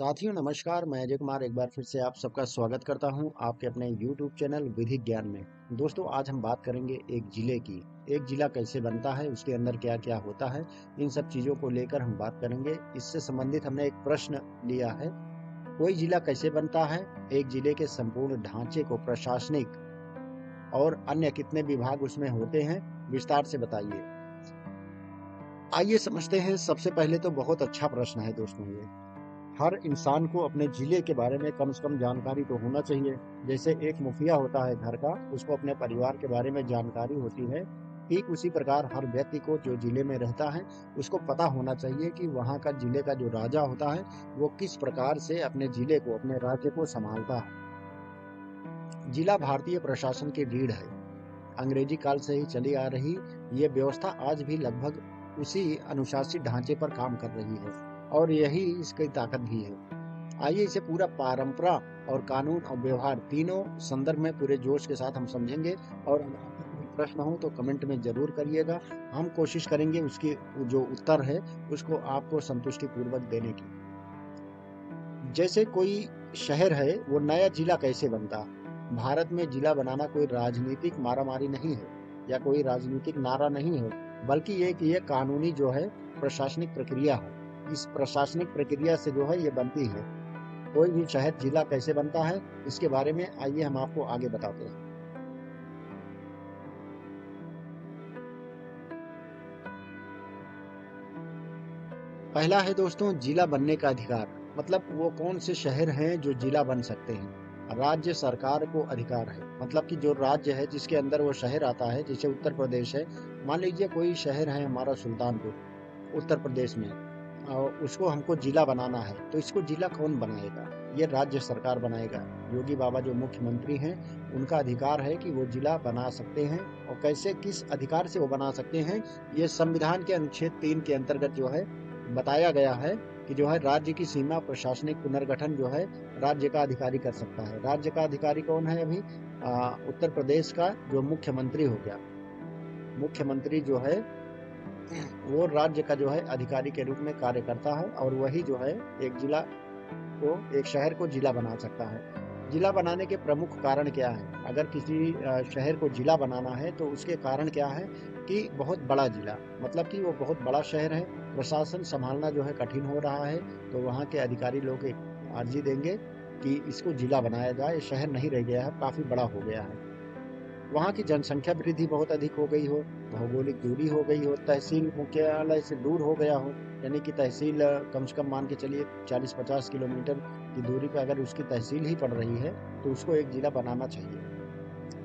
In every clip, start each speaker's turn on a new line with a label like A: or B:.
A: साथियों नमस्कार। मैं अजय कुमार एक बार फिर से आप सबका स्वागत करता हूं आपके अपने YouTube चैनल विधि ज्ञान में। दोस्तों आज हम बात करेंगे एक जिले की। एक जिला कैसे बनता है, उसके अंदर क्या क्या होता है, इन सब चीज़ों को लेकर हम बात करेंगे। इससे संबंधित हमने एक प्रश्न लिया है, कोई जिला कैसे बनता है, एक जिले के संपूर्ण ढांचे को प्रशासनिक और अन्य कितने विभाग उसमें होते हैं, विस्तार से बताइए। आइए समझते हैं। सबसे पहले तो बहुत अच्छा प्रश्न है दोस्तों ये। हर इंसान को अपने जिले के बारे में कम से कम जानकारी तो होना चाहिए। जैसे एक मुखिया होता है घर का, उसको अपने परिवार के बारे में जानकारी होती है, ठीक उसी प्रकार हर व्यक्ति को जो जिले में रहता है उसको पता होना चाहिए कि वहाँ का जिले का जो राजा होता है वो किस प्रकार से अपने जिले को, अपने राज्य को संभालता है। जिला भारतीय प्रशासन की रीढ़ है। अंग्रेजी काल से ही चली आ रही ये व्यवस्था आज भी लगभग उसी अनुशासित ढांचे पर काम कर रही है और यही इसकी ताकत भी है। आइए इसे पूरा परंपरा और कानून और व्यवहार तीनों संदर्भ में पूरे जोश के साथ हम समझेंगे। और अगर आपका कोई प्रश्न हो तो कमेंट में जरूर करिएगा। हम कोशिश करेंगे उसकी जो उत्तर है उसको आपको संतुष्टि पूर्वक देने की। जैसे कोई शहर है, वो नया जिला कैसे बनता। भारत में जिला बनाना कोई राजनीतिक मारामारी नहीं है या कोई राजनीतिक नारा नहीं है, बल्कि एक ये कानूनी जो है प्रशासनिक प्रक्रिया है। इस प्रशासनिक प्रक्रिया से जो है ये बनती है। कोई भी शहर जिला कैसे बनता है, इसके बारे में आइए हम आपको आगे बताते हैं। पहला है दोस्तों जिला बनने का अधिकार। मतलब वो कौन से शहर हैं जो जिला बन सकते हैं। राज्य सरकार को अधिकार है, मतलब कि जो राज्य है जिसके अंदर वो शहर आता है, जैसे उत्तर प्रदेश है। मान लीजिए कोई शहर है हमारा सुल्तानपुर, उत्तर प्रदेश में, और उसको हमको जिला बनाना है, तो इसको जिला कौन बनाएगा? ये राज्य सरकार बनाएगा। योगी बाबा जो मुख्यमंत्री हैं, उनका अधिकार है कि वो जिला बना सकते हैं। और कैसे, किस अधिकार से वो बना सकते हैं, ये संविधान के अनुच्छेद 3 के अंतर्गत जो है बताया गया है कि जो है राज्य की सीमा प्रशासनिक पुनर्गठन जो है राज्य का अधिकारी कर सकता है। राज्य का अधिकारी कौन है अभी? उत्तर प्रदेश का जो मुख्यमंत्री हो गया। मुख्यमंत्री जो है वो राज्य का जो है अधिकारी के रूप में कार्य करता है और वही जो है एक जिला को, एक शहर को जिला बना सकता है। जिला बनाने के प्रमुख कारण क्या है? अगर किसी शहर को जिला बनाना है तो उसके कारण क्या है कि बहुत बड़ा जिला, मतलब कि वो बहुत बड़ा शहर है, प्रशासन संभालना जो है कठिन हो रहा है, तो वहाँ के अधिकारी लोग एक अर्जी देंगे कि इसको जिला बनाया जाए। शहर नहीं रह गया है, काफी बड़ा हो गया है। वहाँ की जनसंख्या वृद्धि बहुत अधिक हो गई हो, भौगोलिक दूरी हो गई हो, तहसील मुख्यालय से दूर हो गया हो, यानी कि तहसील कम से कम मान के चलिए 40-50 किलोमीटर की दूरी पर अगर उसकी तहसील ही पड़ रही है तो उसको एक जिला बनाना चाहिए।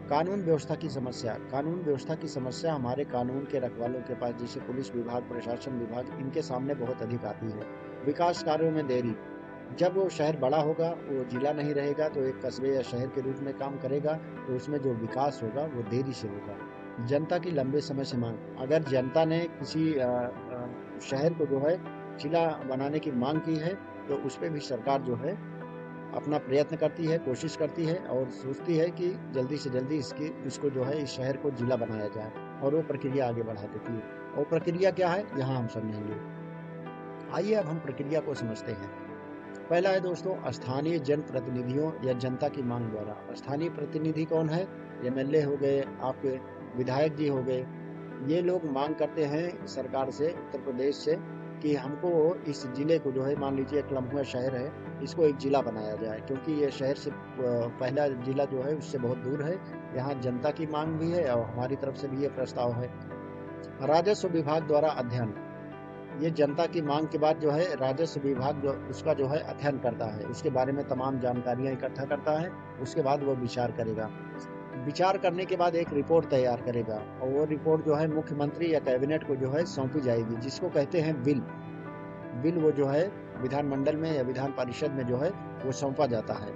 A: कानून व्यवस्था की समस्या। कानून व्यवस्था की समस्या हमारे कानून के रखवालों के पास, जैसे पुलिस विभाग, प्रशासन विभाग, इनके सामने बहुत अधिक आती है। विकास कार्यों में देरी। जब वो शहर बड़ा होगा, वो जिला नहीं रहेगा तो एक कस्बे या शहर के रूप में काम करेगा, तो उसमें जो विकास होगा वो देरी से होगा। जनता की लंबे समय से मांग। अगर जनता ने किसी शहर को जो है जिला बनाने की मांग की है तो उस पे भी सरकार जो है अपना प्रयत्न करती है, कोशिश करती है और सोचती है कि जल्दी से जल्दी इसको जो है इस शहर को जिला बनाया जाए, और वो प्रक्रिया आगे बढ़ा देती है। और प्रक्रिया क्या है यहाँ हम समझेंगे। आइए अब हम प्रक्रिया को समझते हैं। पहला है दोस्तों स्थानीय जन प्रतिनिधियों या जनता की मांग द्वारा। स्थानीय प्रतिनिधि कौन है? एमएलए हो गए, आपके विधायक जी हो गए। ये लोग मांग करते हैं सरकार से, उत्तर प्रदेश से, कि हमको इस जिले को जो है, मान लीजिए एक लम्हुआ शहर है, इसको एक जिला बनाया जाए, क्योंकि ये शहर से पहला जिला जो है उससे बहुत दूर है। यहाँ जनता की मांग भी है और हमारी तरफ से भी ये प्रस्ताव है। राजस्व विभाग द्वारा अध्ययन। ये जनता की मांग के बाद जो है राजस्व विभाग जो उसका जो है अध्ययन करता है, उसके बारे में तमाम जानकारियां इकट्ठा करता है। उसके बाद वो विचार करेगा। विचार करने के बाद एक रिपोर्ट तैयार करेगा और वो रिपोर्ट जो है मुख्यमंत्री या कैबिनेट को जो है सौंपी जाएगी, जिसको कहते हैं बिल। बिल वो जो है विधानमंडल में या विधान परिषद में जो है वो सौंपा जाता है।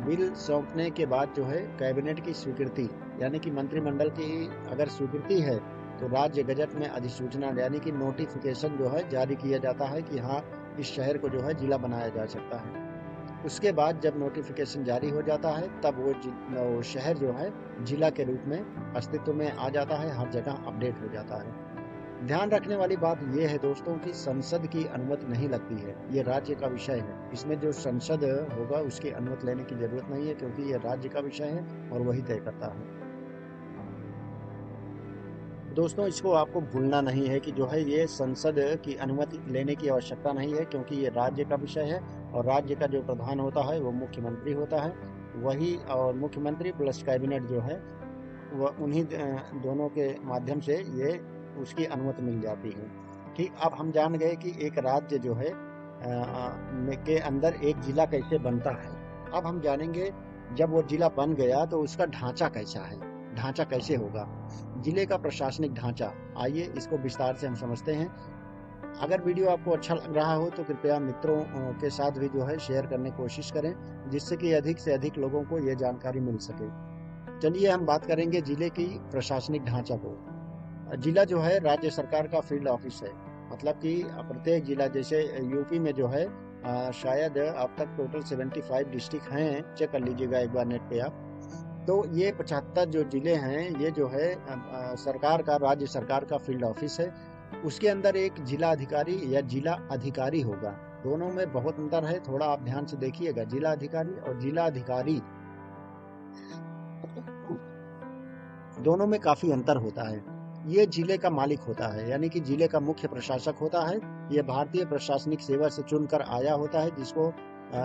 A: बिल सौंपने के बाद जो है कैबिनेट की स्वीकृति, यानी कि मंत्रिमंडल की अगर स्वीकृति है तो राज्य गजट में अधिसूचना यानी कि नोटिफिकेशन जो है जारी किया जाता है कि हाँ इस शहर को जो है जिला बनाया जा सकता है। उसके बाद जब नोटिफिकेशन जारी हो जाता है तब वो शहर जो है जिला के रूप में अस्तित्व में आ जाता है, हर जगह अपडेट हो जाता है। ध्यान रखने वाली बात यह है दोस्तों कि संसद की अनुमति नहीं लगती है, ये राज्य का विषय है। इसमें जो संसद होगा उसकी अनुमति लेने की जरूरत नहीं है, क्योंकि ये राज्य का विषय है और वही तय करता है। दोस्तों इसको आपको भूलना नहीं है कि जो है ये संसद की अनुमति लेने की आवश्यकता नहीं है, क्योंकि ये राज्य का विषय है और राज्य का जो प्रधान होता है वो मुख्यमंत्री होता है। वही और मुख्यमंत्री प्लस कैबिनेट जो है वह उन्हीं दोनों के माध्यम से ये उसकी अनुमति मिल जाती है। ठीक, अब हम जान गए कि एक राज्य जो है के अंदर एक जिला कैसे बनता है। अब हम जानेंगे जब वो जिला बन गया तो उसका ढांचा कैसा है, ढांचा कैसे होगा, जिले का प्रशासनिक ढांचा। आइए इसको विस्तार से हम समझते हैं। अगर वीडियो आपको अच्छा लग रहा हो तो कृपया मित्रों के साथ भी जो है शेयर करने की कोशिश करें, जिससे कि अधिक से अधिक लोगों को ये जानकारी मिल सके। चलिए हम बात करेंगे जिले की प्रशासनिक ढांचा को। जिला जो है राज्य सरकार का फील्ड ऑफिस है, मतलब कि प्रत्येक जिला, जैसे यूपी में जो है शायद अब तक टोटल 75 डिस्ट्रिक्ट हैं, चेक कर लीजिएगा एक बार नेट पे आप। तो ये 75 जो जिले हैं ये जो है सरकार का, राज्य सरकार का फील्ड ऑफिस है। उसके अंदर एक जिला अधिकारी या जिला अधिकारी होगा। दोनों में बहुत अंतर है, थोड़ा आप ध्यान से देखिएगा। जिला अधिकारी और जिला अधिकारी दोनों में काफी अंतर होता है। ये जिले का मालिक होता है, यानी कि जिले का मुख्य प्रशासक होता है। ये भारतीय प्रशासनिक सेवा से चुनकर आया होता है, जिसको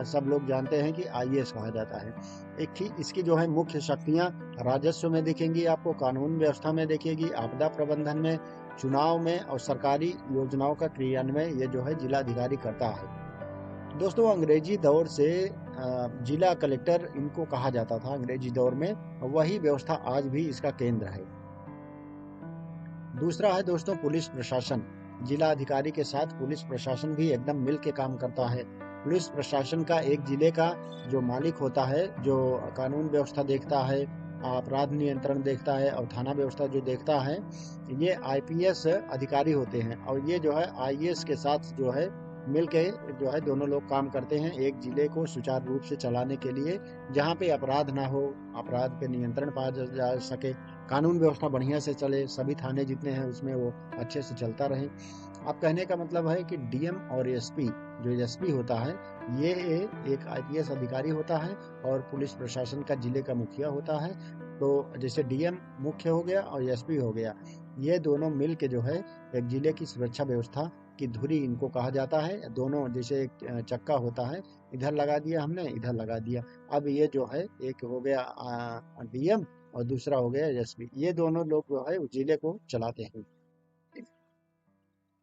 A: सब लोग जानते हैं कि आईएएस कहा जाता है। एक ही इसकी जो है मुख्य शक्तियां राजस्व में दिखेंगी आपको, कानून व्यवस्था में दिखेगी, आपदा प्रबंधन में, चुनाव में और सरकारी योजनाओं का क्रियान्वयन ये जो है जिला अधिकारी करता है। दोस्तों अंग्रेजी दौर से जिला कलेक्टर इनको कहा जाता था अंग्रेजी दौर में, वही व्यवस्था आज भी इसका केंद्र है। दूसरा है दोस्तों पुलिस प्रशासन। जिला अधिकारी के साथ पुलिस प्रशासन भी एकदम मिल के काम करता है। पुलिस प्रशासन का एक जिले का जो मालिक होता है, जो कानून व्यवस्था देखता है, अपराध नियंत्रण देखता है और थाना व्यवस्था जो देखता है, ये आईपीएस अधिकारी होते हैं। और ये जो है आईएएस के साथ जो है मिलके जो है दोनों लोग काम करते हैं एक जिले को सुचारू रूप से चलाने के लिए, जहाँ पे अपराध ना हो, अपराध पे नियंत्रण पाया जा सके, कानून व्यवस्था बढ़िया से चले, सभी थाने जितने हैं उसमें वो अच्छे से चलता रहे। अब कहने का मतलब है कि डीएम और एसपी, जो एसपी होता है ये एक आईपीएस अधिकारी होता है और पुलिस प्रशासन का जिले का मुखिया होता है। तो जैसे डीएम मुख्य हो गया और एसपी हो गया, ये दोनों मिल के जो है एक जिले की सुरक्षा व्यवस्था की धुरी इनको कहा जाता है। दोनों जैसे एक चक्का होता है, इधर लगा दिया हमने, इधर लगा दिया। अब ये जो है एक हो गया डीएम और दूसरा हो गया एसपी, ये दोनों लोग जो है उस जिले को चलाते हैं।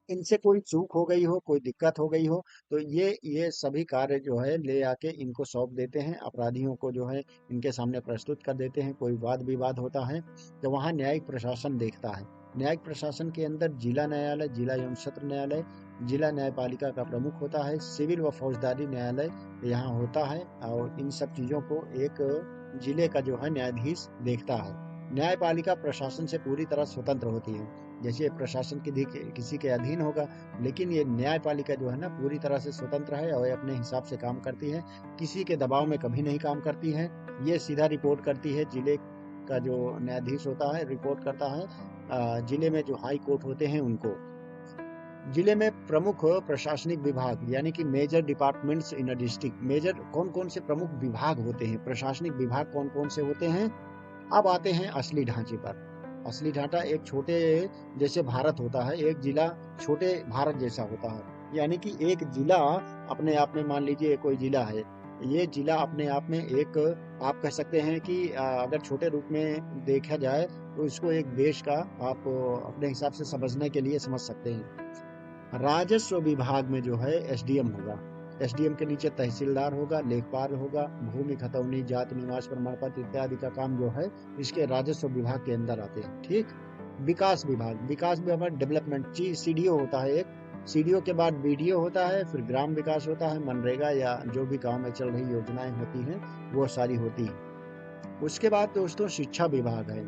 A: इनसे कोई चूक हो गई हो, कोई दिक्कत हो गई हो, तो ये सभी कार्य जो है ले आके इनको सौंप देते हैं। अपराधियों को जो है इनके सामने प्रस्तुत कर देते हैं। कोई वाद विवाद होता है तो वहाँ न्यायिक प्रशासन देखता है। न्यायिक प्रशासन के अंदर जिला न्यायालय, जिला एवं सत्र न्यायालय, जिला न्यायपालिका का प्रमुख होता है, सिविल व फौजदारी न्यायालय यहाँ होता है। और इन सब चीजों को एक जिले का जो है न्यायाधीश देखता है। न्यायपालिका प्रशासन से पूरी तरह स्वतंत्र होती है। जैसे प्रशासन किसी के अधीन होगा, लेकिन ये न्यायपालिका जो है ना पूरी तरह से स्वतंत्र है और अपने हिसाब से काम करती है, किसी के दबाव में कभी नहीं काम करती है। ये सीधा रिपोर्ट करती है, जिले का जो न्यायाधीश होता है रिपोर्ट करता है जिले में जो हाई कोर्ट होते हैं उनको। जिले में प्रमुख प्रशासनिक विभाग यानी कि major departments in a district, major कौन कौन से प्रमुख विभाग होते हैं, प्रशासनिक विभाग कौन कौन से होते हैं। अब आते हैं असली ढांचे पर। असली ढांचा एक छोटे जैसे भारत होता है, एक जिला छोटे भारत जैसा होता है। यानी कि एक जिला अपने आप में, मान लीजिए कोई जिला है, ये जिला अपने आप में एक, आप कह सकते हैं कि अगर छोटे रूप में देखा जाए तो इसको एक देश का आप अपने हिसाब से समझने के लिए समझ सकते हैं। राजस्व विभाग में जो है एसडीएम होगा, एसडीएम के नीचे तहसीलदार होगा, लेखपाल होगा, भूमि खतौनी, जाति निवास प्रमाण पत्र इत्यादि का काम जो है इसके राजस्व विभाग के अंदर आते हैं। ठीक, विकास विभाग, विकास विभाग डेवलपमेंट, सीडीओ होता है एक, सीडीओ के बाद बीडीओ होता है, फिर ग्राम विकास होता है, मनरेगा या जो भी गांव में चल रही योजनाएं होती हैं वो सारी होती है। उसके बाद दोस्तों शिक्षा विभाग है।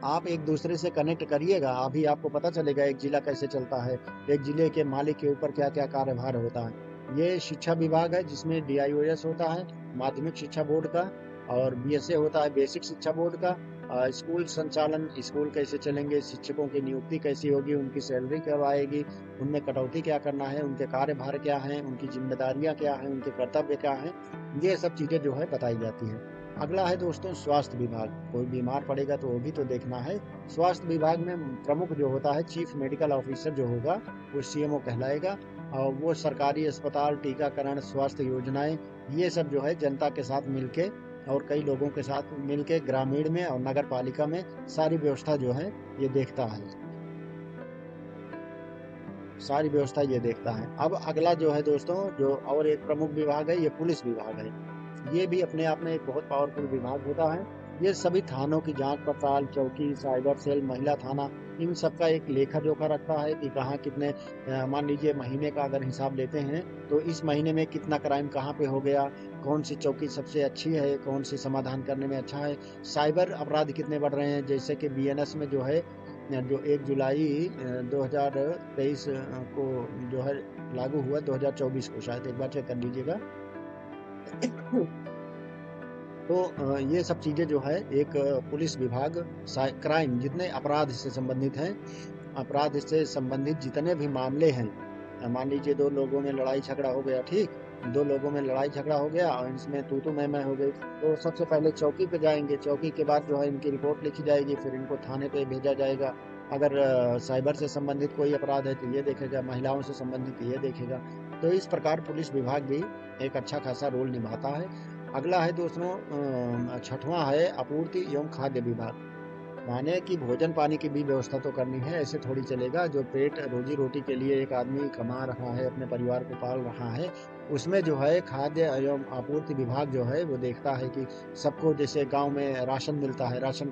A: आप एक दूसरे से कनेक्ट करिएगा, अभी आपको पता चलेगा एक जिला कैसे चलता है, एक जिले के मालिक के ऊपर क्या क्या कार्यभार होता है। ये शिक्षा विभाग है जिसमें डीआईओएस होता है, माध्यमिक शिक्षा बोर्ड का, और बीएसए होता है बेसिक शिक्षा बोर्ड का, स्कूल संचालन, स्कूल कैसे चलेंगे, शिक्षकों की नियुक्ति कैसी होगी, उनकी सैलरी कब आएगी, उनमें कटौती क्या करना है, उनके कार्यभार क्या हैं, उनकी जिम्मेदारियां क्या हैं, उनके कर्तव्य क्या हैं, ये सब चीज़ें जो है बताई जाती हैं। अगला है दोस्तों स्वास्थ्य विभाग। कोई बीमार पड़ेगा तो वो भी तो देखना है। स्वास्थ्य विभाग में प्रमुख जो होता है चीफ मेडिकल ऑफिसर जो होगा वो सीएमओ कहलाएगा। और वो सरकारी अस्पताल, टीकाकरण, स्वास्थ्य योजनाएं, ये सब जो है जनता के साथ मिलके और कई लोगों के साथ मिलके ग्रामीण में और नगर पालिका में सारी व्यवस्था जो है ये देखता है। सारी व्यवस्था ये देखता है। अब अगला जो है दोस्तों, जो और एक प्रमुख विभाग है, ये पुलिस विभाग है। ये भी अपने आप में एक बहुत पावरफुल विभाग होता है। ये सभी थानों की जांच पड़ताल, चौकी, साइबर सेल, महिला थाना, इन सब का एक लेखा जोखा रखता है कि कहाँ कितने, मान लीजिए महीने का अगर हिसाब लेते हैं तो इस महीने में कितना क्राइम कहाँ पे हो गया, कौन सी चौकी सबसे अच्छी है, कौन सी समाधान करने में अच्छा है, साइबर अपराध कितने बढ़ रहे हैं। जैसे कि बीएनएस में जो है, जो 1 जुलाई 2023 को जो है लागू हुआ, 2024 को शायद, एक बार चेक कर लीजिएगा। तो ये सब चीजें जो है एक पुलिस विभाग, क्राइम, जितने अपराध से संबंधित हैं, अपराध से संबंधित जितने भी मामले हैं, मान लीजिए 2 लोगों में लड़ाई झगड़ा हो गया, ठीक, 2 लोगों में लड़ाई झगड़ा हो गया और इसमें तू मैं हो गई, तो सबसे पहले चौकी पे जाएंगे। चौकी के बाद जो है इनकी रिपोर्ट लिखी जाएगी, फिर इनको थाने पे भेजा जाएगा। अगर साइबर से संबंधित कोई अपराध है तो ये देखेगा, महिलाओं से संबंधित ये देखेगा। तो इस प्रकार पुलिस विभाग भी एक अच्छा खासा रोल निभाता है। अगला है दोस्तों, छठवां है आपूर्ति एवं खाद्य विभाग। माने कि भोजन पानी की भी व्यवस्था तो करनी है, ऐसे थोड़ी चलेगा। जो पेट रोजी रोटी के लिए एक आदमी कमा रहा है, अपने परिवार को पाल रहा है, उसमें जो है खाद्य एवं आपूर्ति विभाग जो है वो देखता है कि सबको, जैसे गांव में राशन मिलता है, राशन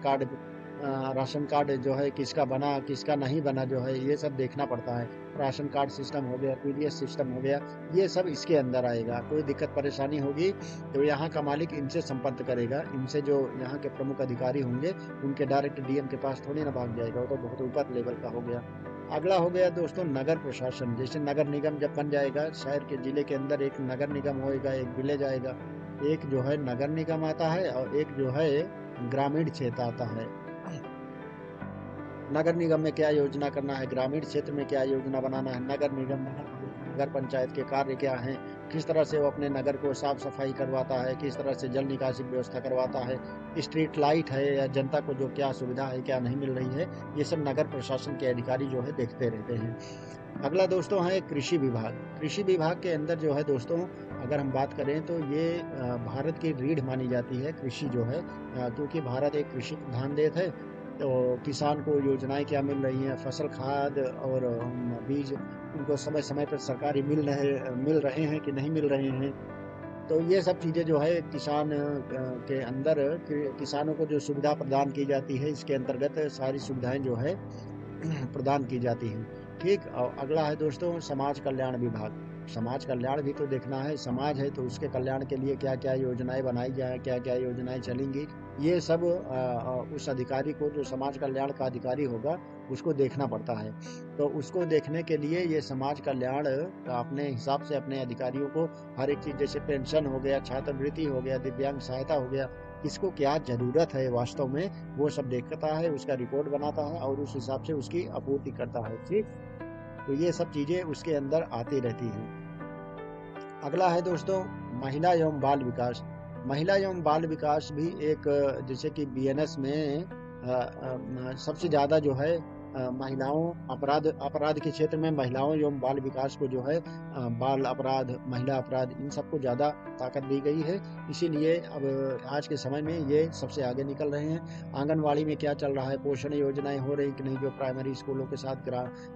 A: कार्ड जो है किसका बना किसका नहीं बना, जो है ये सब देखना पड़ता है। राशन कार्ड सिस्टम हो गया, पीडीएस सिस्टम हो गया, ये सब इसके अंदर आएगा। कोई दिक्कत परेशानी होगी तो यहाँ का मालिक इनसे संपर्क करेगा। इनसे जो यहाँ के प्रमुख अधिकारी होंगे उनके डायरेक्ट डीएम के पास थोड़ी ना भाग जाएगा, वो तो बहुत ऊपर लेवल का हो गया। अगला हो गया दोस्तों नगर प्रशासन। जैसे नगर निगम जब बन जाएगा, शहर के जिले के अंदर एक नगर निगम होएगा, एक विलेज आएगा, एक जो है नगर निगम आता है और एक जो है ग्रामीण क्षेत्र आता है। नगर निगम में क्या योजना करना है, ग्रामीण क्षेत्र में क्या योजना बनाना है, नगर निगम, नगर पंचायत के कार्य क्या हैं, किस तरह से वो अपने नगर को साफ सफाई करवाता है, किस तरह से जल निकासी की व्यवस्था करवाता है, स्ट्रीट लाइट है या जनता को जो क्या सुविधा है क्या नहीं मिल रही है, ये सब नगर प्रशासन के अधिकारी जो है देखते रहते हैं। अगला दोस्तों है कृषि विभाग। कृषि विभाग के अंदर जो है दोस्तों, अगर हम बात करें तो ये भारत की रीढ़ मानी जाती है कृषि जो है, क्योंकि भारत एक कृषि प्रधान देश है। तो किसान को योजनाएं क्या मिल रही हैं, फसल, खाद और बीज उनको समय समय पर सरकारी मिल रहे हैं कि नहीं मिल रहे हैं। तो ये सब चीज़ें जो है किसान के अंदर, किसानों को जो सुविधा प्रदान की जाती है, इसके अंतर्गत सारी सुविधाएं जो है प्रदान की जाती हैं। ठीक। और अगला है दोस्तों समाज कल्याण विभाग। समाज कल्याण भी तो देखना है, समाज है तो उसके कल्याण के लिए क्या क्या योजनाएं बनाई जाए, क्या क्या योजनाएं चलेंगी, ये सब उस अधिकारी को, जो समाज कल्याण का अधिकारी होगा, उसको देखना पड़ता है। तो उसको देखने के लिए ये समाज कल्याण अपने हिसाब से अपने अधिकारियों को हर एक चीज, जैसे पेंशन हो गया, छात्रवृत्ति हो गया, दिव्यांग सहायता हो गया, किसको क्या जरूरत है वास्तव में, वो सब देखता है, उसका रिपोर्ट बनाता है और उस हिसाब से उसकी आपूर्ति करता है। ठीक। तो ये सब चीजें उसके अंदर आती रहती हैं। अगला है दोस्तों महिला एवं बाल विकास। महिला एवं बाल विकास भी एक, जैसे कि बीएनएस में सबसे ज्यादा जो है महिलाओं, अपराध के क्षेत्र में महिलाओं एवं बाल विकास को जो है बाल अपराध, महिला अपराध, इन सबको ज्यादा ताकत दी गई है। इसीलिए अब आज के समय में ये सबसे आगे निकल रहे हैं। आंगनवाड़ी में क्या चल रहा है, पोषण योजनाएं हो रही कि नहीं, जो प्राइमरी स्कूलों के साथ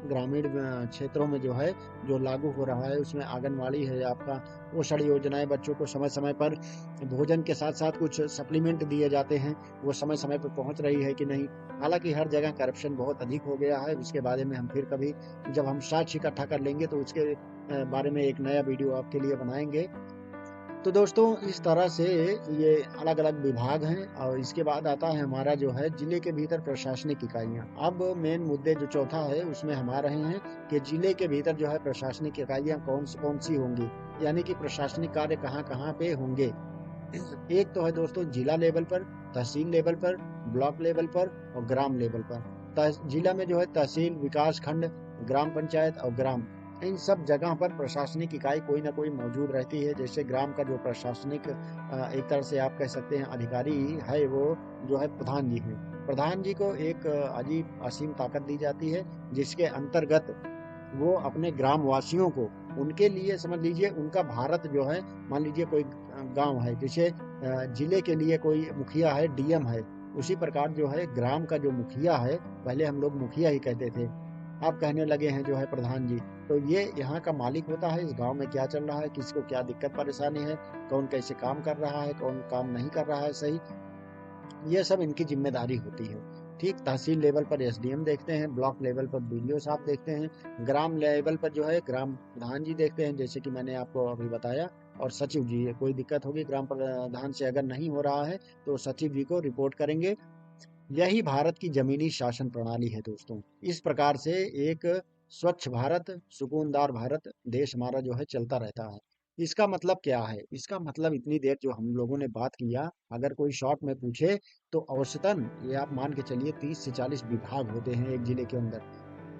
A: ग्रामीण क्षेत्रों में जो है जो लागू हो रहा है, उसमें आंगनवाड़ी है आपका, पोषण योजनाएं, बच्चों को समय समय पर भोजन के साथ साथ कुछ सप्लीमेंट दिए जाते हैं, वो समय समय पर पहुंच रही है कि नहीं। हालांकि हर जगह करप्शन बहुत अधिक हो गया है, उसके बारे में हम फिर कभी जब हम साक्ष्य इकट्ठा कर लेंगे तो उसके बारे में एक नया वीडियो आपके लिए बनाएंगे। तो दोस्तों इस तरह से ये अलग अलग विभाग हैं। और इसके बाद आता है हमारा जो है जिले के भीतर प्रशासनिक इकाइयां। अब मेन मुद्दे जो चौथा है उसमें हम आ रहे हैं कि जिले के भीतर जो है प्रशासनिक इकाइयां कौन सी होंगी, यानी कि प्रशासनिक कार्य कहाँ कहाँ पे होंगे। एक तो है दोस्तों जिला लेवल पर, तहसील लेवल पर, ब्लॉक लेवल पर और ग्राम लेवल पर। जिला में जो है तहसील, विकास खंड, ग्राम पंचायत और ग्राम, इन सब जगह पर प्रशासनिक इकाई कोई ना कोई मौजूद रहती है। जैसे ग्राम का जो प्रशासनिक एक तरह से आप कह सकते हैं अधिकारी है, वो जो है प्रधान जी है। प्रधान जी को एक अजीब असीम ताकत दी जाती है, जिसके अंतर्गत वो अपने ग्राम वासियों को, उनके लिए समझ लीजिए उनका भारत जो है, मान लीजिए कोई गांव है, जैसे जिले के लिए कोई मुखिया है, डीएम है, उसी प्रकार जो है ग्राम का जो मुखिया है, पहले हम लोग मुखिया ही कहते थे, अब कहने लगे हैं जो है प्रधान जी। तो ये यहाँ का मालिक होता है, इस गांव में क्या चल रहा है, किसको क्या दिक्कत परेशानी है, कौन कैसे काम कर रहा है, कौन काम नहीं कर रहा है सही, ये सब इनकी जिम्मेदारी होती है। ठीक, तहसील लेवल पर एसडीएम देखते हैं, ब्लॉक लेवल पर बीडीओ साहब देखते हैं, ग्राम लेवल पर जो है ग्राम प्रधान जी देखते हैं, जैसे कि मैंने आपको अभी बताया, और सचिव जी। कोई दिक्कत होगी ग्राम प्रधान से अगर नहीं हो रहा है तो सचिव जी को रिपोर्ट करेंगे। यही भारत की जमीनी शासन प्रणाली है दोस्तों। इस प्रकार से एक स्वच्छ भारत, सुकूनदार भारत देश हमारा जो है चलता रहता है। इसका मतलब क्या है? इसका मतलब इतनी देर जो हम लोगों ने बात किया, अगर कोई शॉर्ट में पूछे तो औसतन ये आप मान के चलिए 30 से 40 विभाग होते हैं एक जिले के अंदर।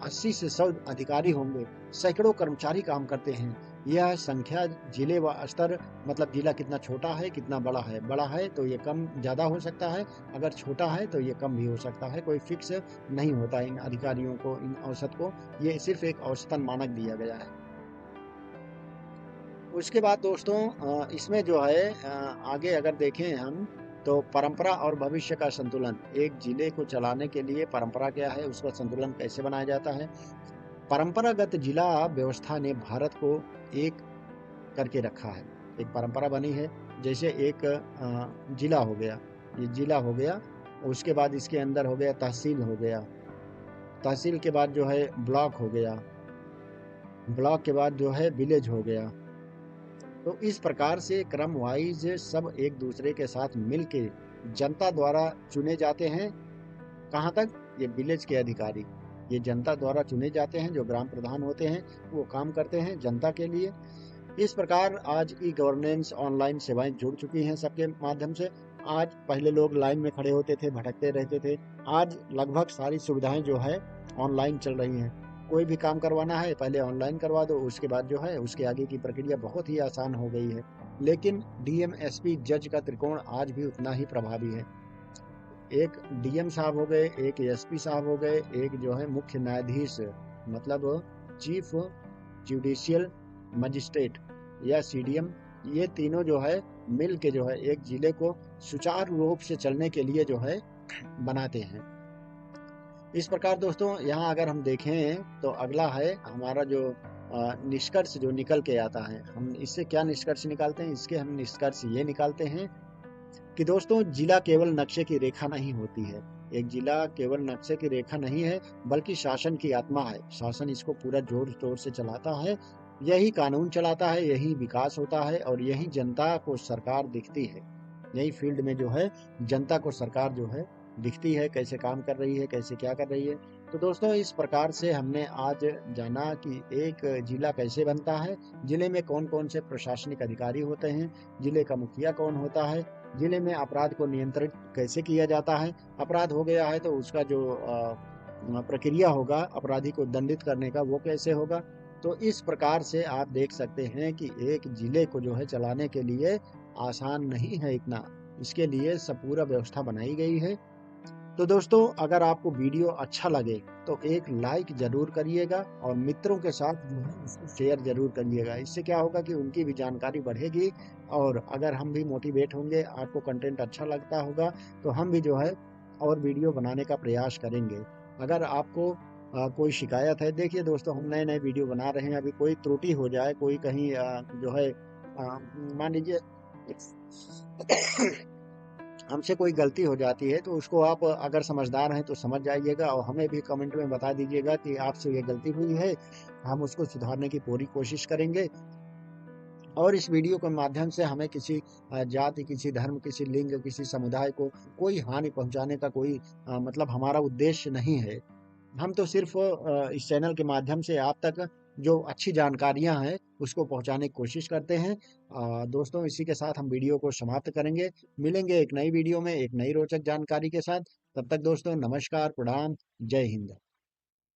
A: 80 से 100 अधिकारी होंगे, सैकड़ों कर्मचारी काम करते हैं। यह संख्या जिले व स्तर, मतलब जिला कितना छोटा है कितना बड़ा है तो ये कम ज़्यादा हो सकता है, अगर छोटा है तो ये कम भी हो सकता है, कोई फिक्स नहीं होता इन अधिकारियों को, इन औसत को, ये सिर्फ एक औसतन मानक दिया गया है। उसके बाद दोस्तों इसमें जो है आगे अगर देखें हम, तो परंपरा और भविष्य का संतुलन, एक जिले को चलाने के लिए परंपरा क्या है, उसका संतुलन कैसे बनाया जाता है। परंपरागत जिला व्यवस्था ने भारत को एक करके रखा है, एक परंपरा बनी है। जैसे एक जिला हो गया, ये जिला हो गया, उसके बाद इसके अंदर हो गया तहसील हो गया, तहसील के बाद जो है ब्लॉक हो गया, ब्लॉक के बाद जो है विलेज हो गया। तो इस प्रकार से क्रम वाइज सब एक दूसरे के साथ मिलके जनता द्वारा चुने जाते हैं। कहाँ तक? ये विलेज के अधिकारी, ये जनता द्वारा चुने जाते हैं, जो ग्राम प्रधान होते हैं, वो काम करते हैं जनता के लिए। इस प्रकार आज ई गवर्नेंस, ऑनलाइन सेवाएं जुड़ चुकी हैं सबके माध्यम से। आज पहले लोग लाइन में खड़े होते थे, भटकते रहते थे, आज लगभग सारी सुविधाएं जो है ऑनलाइन चल रही हैं। कोई भी काम करवाना है पहले ऑनलाइन करवा दो, उसके बाद जो है उसके आगे की प्रक्रिया बहुत ही आसान हो गई है। लेकिन डीएम, एसपी, जज का त्रिकोण आज भी उतना ही प्रभावी है। एक डीएम साहब हो गए, एक एसपी साहब हो गए, एक जो है मुख्य न्यायाधीश, मतलब चीफ जुडिशियल मजिस्ट्रेट या सीडीएम, ये तीनों जो है मिल के जो है एक जिले को सुचारू रूप से चलने के लिए जो है बनाते हैं। इस प्रकार दोस्तों यहाँ अगर हम देखें तो अगला है हमारा जो निष्कर्ष जो निकल के आता है, हम इससे क्या निष्कर्ष निकालते हैं, इसके हम निष्कर्ष ये निकालते हैं कि दोस्तों जिला केवल नक्शे की रेखा नहीं होती है। एक जिला केवल नक्शे की रेखा नहीं है, बल्कि शासन की आत्मा है। शासन इसको पूरा जोर तोड़ से चलाता है, यही कानून चलाता है, यही विकास होता है और यही जनता को सरकार दिखती है। यही फील्ड में जो है जनता को सरकार जो है दिखती है, कैसे काम कर रही है, कैसे क्या कर रही है। तो दोस्तों इस प्रकार से हमने आज जाना कि एक जिला कैसे बनता है, जिले में कौन कौन से प्रशासनिक अधिकारी होते हैं, जिले का मुखिया कौन होता है, जिले में अपराध को नियंत्रित कैसे किया जाता है, अपराध हो गया है तो उसका जो प्रक्रिया होगा अपराधी को दंडित करने का, वो कैसे होगा। तो इस प्रकार से आप देख सकते हैं कि एक जिले को जो है चलाने के लिए आसान नहीं है इतना, इसके लिए सब पूरा व्यवस्था बनाई गई है। तो दोस्तों अगर आपको वीडियो अच्छा लगे तो एक लाइक जरूर करिएगा और मित्रों के साथ जो है इसको शेयर जरूर करिएगा। इससे क्या होगा कि उनकी भी जानकारी बढ़ेगी, और अगर हम भी मोटिवेट होंगे, आपको कंटेंट अच्छा लगता होगा, तो हम भी जो है और वीडियो बनाने का प्रयास करेंगे। अगर आपको कोई शिकायत है, देखिए दोस्तों हम नए नए वीडियो बना रहे हैं, अभी कोई त्रुटि हो जाए, कोई कहीं जो है मान लीजिए हमसे कोई गलती हो जाती है, तो उसको आप अगर समझदार हैं तो समझ जाइएगा और हमें भी कमेंट में बता दीजिएगा कि आपसे ये गलती हुई है, हम उसको सुधारने की पूरी कोशिश करेंगे। और इस वीडियो के माध्यम से हमें किसी जाति, किसी धर्म, किसी लिंग, किसी समुदाय को कोई हानि पहुंचाने का कोई मतलब हमारा उद्देश्य नहीं है। हम तो सिर्फ इस चैनल के माध्यम से आप तक जो अच्छी जानकारियां हैं उसको पहुंचाने की कोशिश करते हैं। दोस्तों, इसी के साथ हम वीडियो को समाप्त करेंगे। मिलेंगे एक नई वीडियो में एक नई रोचक जानकारी के साथ। तब तक दोस्तों, नमस्कार, प्रणाम, जय हिंद।